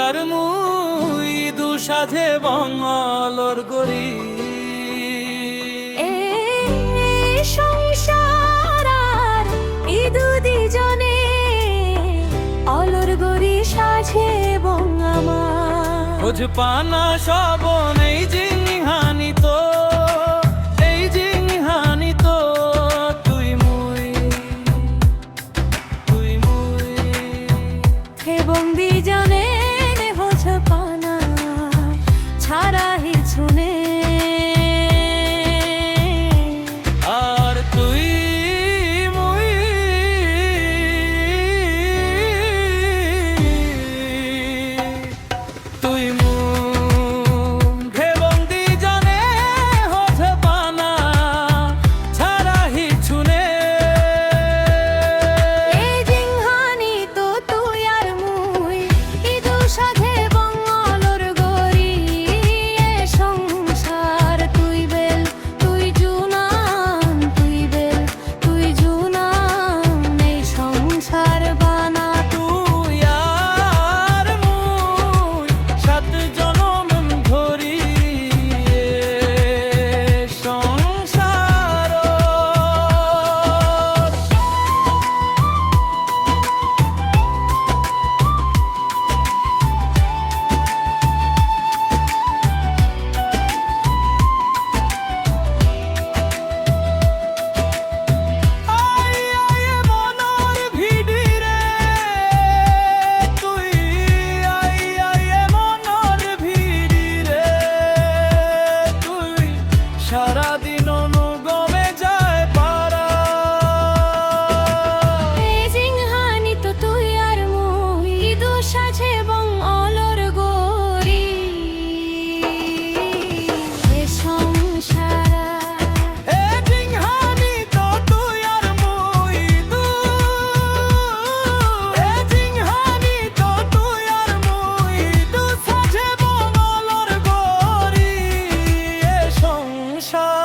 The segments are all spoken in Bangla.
আর মুই দুসাধে বঙ্গলর গরি সংসার আর ইদু দিজনে অলর গরি সাজে বঙ্গামা খোঁজ পানা সবন এই জিংহানি তো এই জিংহানি তো তুই মুই এবং দিজনে খোঁজ পানা ছাড়া হিছুনে আর তুই মুই তুই সারাদিন অনুগমে যায় পারা জিংহানি তো তুই আর মুই দু সাজে বং অলর গরি এ সংসার এ জিংহানি তো তুই আর মুই দু এ জিংহানি তো তুই আর মুই দু সাজে বঙ্গলর গরি এ সংসার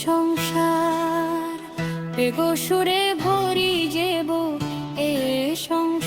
সংসার এগো সুরে ভরি যেব এ সংসার।